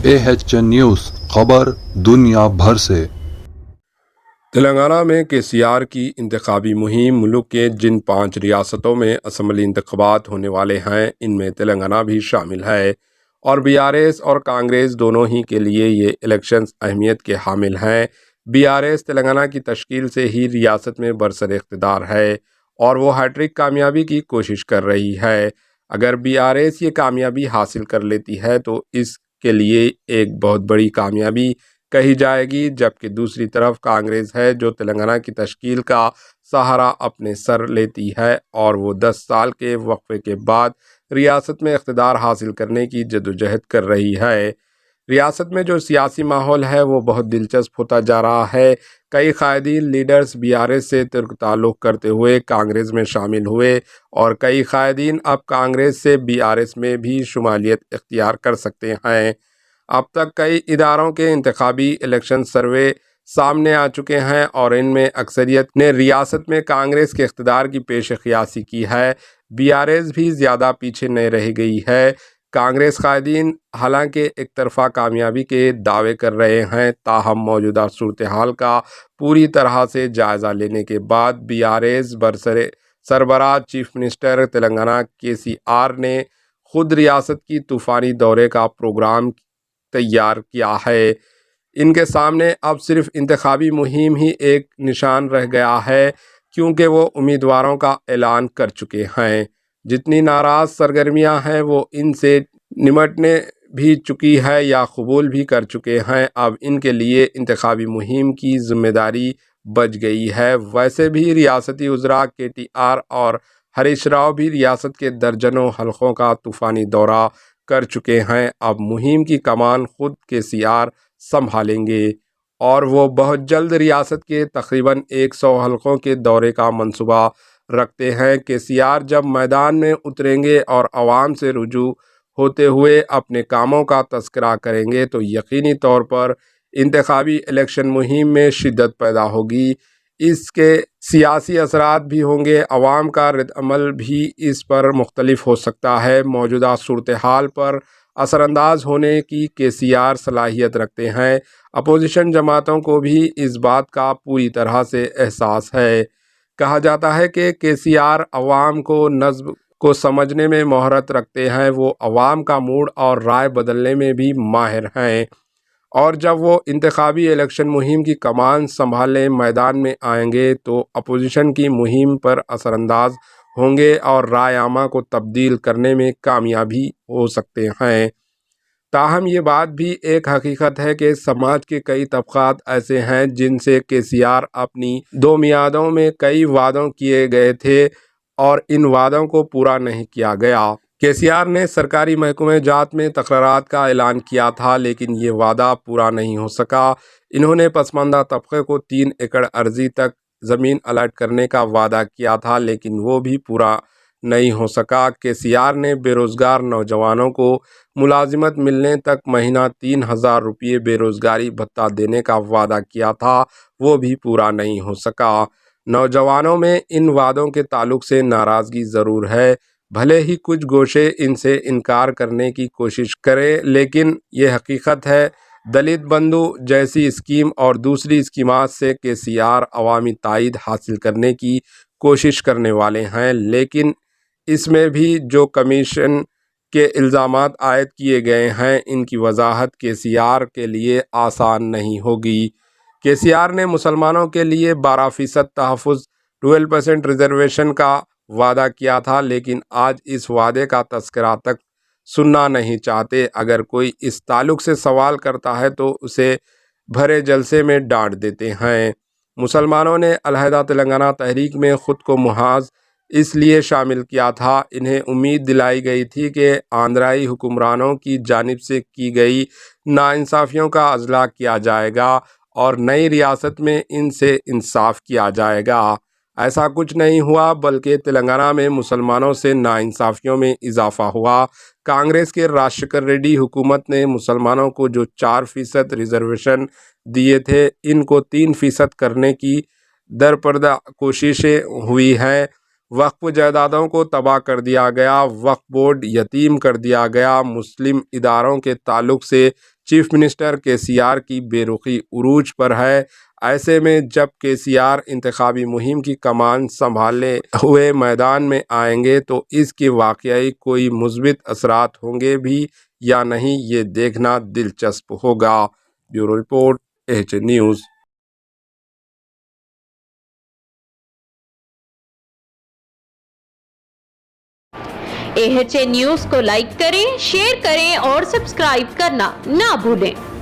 AHN news خبر دنیا بھر سے۔ تلنگانہ میں KCR کی انتخابی مہم۔ ملک کے جن 5 ریاستوں میں اسمبلی انتخابات ہونے والے ہیں ان میں تلنگانہ بھی شامل ہے، اور BRS اور کانگریس دونوں ہی کے لیے یہ الیکشنز اہمیت کے حامل ہیں۔ BRS تلنگانہ کی تشکیل سے ہی ریاست میں برسر اقتدار ہے اور وہ ہیٹرک کامیابی کی کوشش کر رہی ہے۔ اگر BRS یہ کامیابی حاصل کر لیتی ہے تو اس کے لیے ایک بہت بڑی کامیابی کہی جائے گی، جبکہ دوسری طرف کانگریس ہے جو تلنگانہ کی تشکیل کا سہارا اپنے سر لیتی ہے اور وہ 10 سال کے وقفے کے بعد ریاست میں اقتدار حاصل کرنے کی جدوجہد کر رہی ہے۔ ریاست میں جو سیاسی ماحول ہے وہ بہت دلچسپ ہوتا جا رہا ہے۔ کئی قائدین لیڈرز BRS سے ترک تعلق کرتے ہوئے کانگریس میں شامل ہوئے اور کئی قائدین اب کانگریس سے BRS میں بھی شمولیت اختیار کر سکتے ہیں۔ اب تک کئی اداروں کے انتخابی الیکشن سروے سامنے آ چکے ہیں اور ان میں اکثریت نے ریاست میں کانگریس کے اقتدار کی پیش قیاسی کی ہے۔ BRS بھی زیادہ پیچھے نہیں رہ گئی ہے۔ کانگریس قائدین حالانکہ ایک طرفہ کامیابی کے دعوے کر رہے ہیں، تاہم موجودہ صورتحال کا پوری طرح سے جائزہ لینے کے بعد BRS سربراہ چیف منسٹر تلنگانہ KCR نے خود ریاست کی طوفانی دورے کا پروگرام تیار کیا ہے۔ ان کے سامنے اب صرف انتخابی مہم ہی ایک نشان رہ گیا ہے، کیونکہ وہ امیدواروں کا اعلان کر چکے ہیں۔ جتنی ناراض سرگرمیاں ہیں وہ ان سے نمٹنے بھی چکی ہے یا قبول بھی کر چکے ہیں۔ اب ان کے لیے انتخابی مہم کی ذمہ داری بچ گئی ہے۔ ویسے بھی ریاستی وزراء KTR اور ہریش راؤ بھی ریاست کے درجنوں حلقوں کا طوفانی دورہ کر چکے ہیں۔ اب مہم کی کمان خود KCR سنبھالیں گے اور وہ بہت جلد ریاست کے تقریباً 100 حلقوں کے دورے کا منصوبہ رکھتے ہیں۔ KCR جب میدان میں اتریں گے اور عوام سے رجوع ہوتے ہوئے اپنے کاموں کا تذکرہ کریں گے تو یقینی طور پر انتخابی الیکشن مہم میں شدت پیدا ہوگی۔ اس کے سیاسی اثرات بھی ہوں گے، عوام کا رد عمل بھی اس پر مختلف ہو سکتا ہے۔ موجودہ صورتحال پر اثر انداز ہونے کی KCR صلاحیت رکھتے ہیں۔ اپوزیشن جماعتوں کو بھی اس بات کا پوری طرح سے احساس ہے۔ کہا جاتا ہے کہ KCR عوام کو نظم کو سمجھنے میں مہارت رکھتے ہیں، وہ عوام کا موڈ اور رائے بدلنے میں بھی ماہر ہیں، اور جب وہ انتخابی الیکشن مہم کی کمان سنبھالنے میدان میں آئیں گے تو اپوزیشن کی مہم پر اثر انداز ہوں گے اور رائے عامہ کو تبدیل کرنے میں کامیابی ہو سکتے ہیں۔ تاہم یہ بات بھی ایک حقیقت ہے کہ سماج کے کئی طبقات ایسے ہیں جن سے KCR اپنی 2 میعادوں میں کئی وعدوں کیے گئے تھے اور ان وعدوں کو پورا نہیں کیا گیا۔ KCR نے سرکاری محکمہ جات میں تقررات کا اعلان کیا تھا لیکن یہ وعدہ پورا نہیں ہو سکا۔ انہوں نے پسماندہ طبقے کو 3 ایکڑ اراضی تک زمین الاٹ کرنے کا وعدہ کیا تھا لیکن وہ بھی پورا نہیں ہو سکا۔ KCR نے بے روزگار نوجوانوں کو ملازمت ملنے تک مہینہ 3000 روپے بے روزگاری بھتہ دینے کا وعدہ کیا تھا، وہ بھی پورا نہیں ہو سکا۔ نوجوانوں میں ان وعدوں کے تعلق سے ناراضگی ضرور ہے، بھلے ہی کچھ گوشے ان سے انکار کرنے کی کوشش کریں، لیکن یہ حقیقت ہے۔ دلت بندھو جیسی اسکیم اور دوسری اسکیمات سے KCR عوامی تائید حاصل کرنے کی کوشش کرنے والے ہیں، لیکن اس میں بھی جو کمیشن کے الزامات عائد کیے گئے ہیں ان کی وضاحت KCR کے لیے آسان نہیں ہوگی۔ KCR نے مسلمانوں کے لیے 12% تحفظ، 12% ریزرویشن کا وعدہ کیا تھا لیکن آج اس وعدے کا تذکرہ تک سننا نہیں چاہتے۔ اگر کوئی اس تعلق سے سوال کرتا ہے تو اسے بھرے جلسے میں ڈانٹ دیتے ہیں۔ مسلمانوں نے علیحدہ تلنگانہ تحریک میں خود کو محاذ اس لیے شامل کیا تھا، انہیں امید دلائی گئی تھی کہ آندھرائی حکمرانوں کی جانب سے کی گئی ناانصافیوں کا ازالہ کیا جائے گا اور نئی ریاست میں ان سے انصاف کیا جائے گا۔ ایسا کچھ نہیں ہوا، بلکہ تلنگانہ میں مسلمانوں سے ناانصافیوں میں اضافہ ہوا۔ کانگریس کے راجشیکھر ریڈی حکومت نے مسلمانوں کو جو 4% ریزرویشن دیے تھے ان کو 3% کرنے کی درپردہ کوششیں ہوئی ہیں۔ وقف جائیدادوں کو تباہ کر دیا گیا، وقف بورڈ یتیم کر دیا گیا، مسلم اداروں کے تعلق سے چیف منسٹر KCR کی بے رخی عروج پر ہے۔ ایسے میں جب KCR انتخابی مہم کی کمان سنبھالے ہوئے میدان میں آئیں گے تو اس کے واقعی کوئی مثبت اثرات ہوں گے بھی یا نہیں، یہ دیکھنا دلچسپ ہوگا۔ Bureau report AHN news. AHN news کو لائک کریں، شیئر کریں اور سبسکرائب کرنا نہ بھولیں۔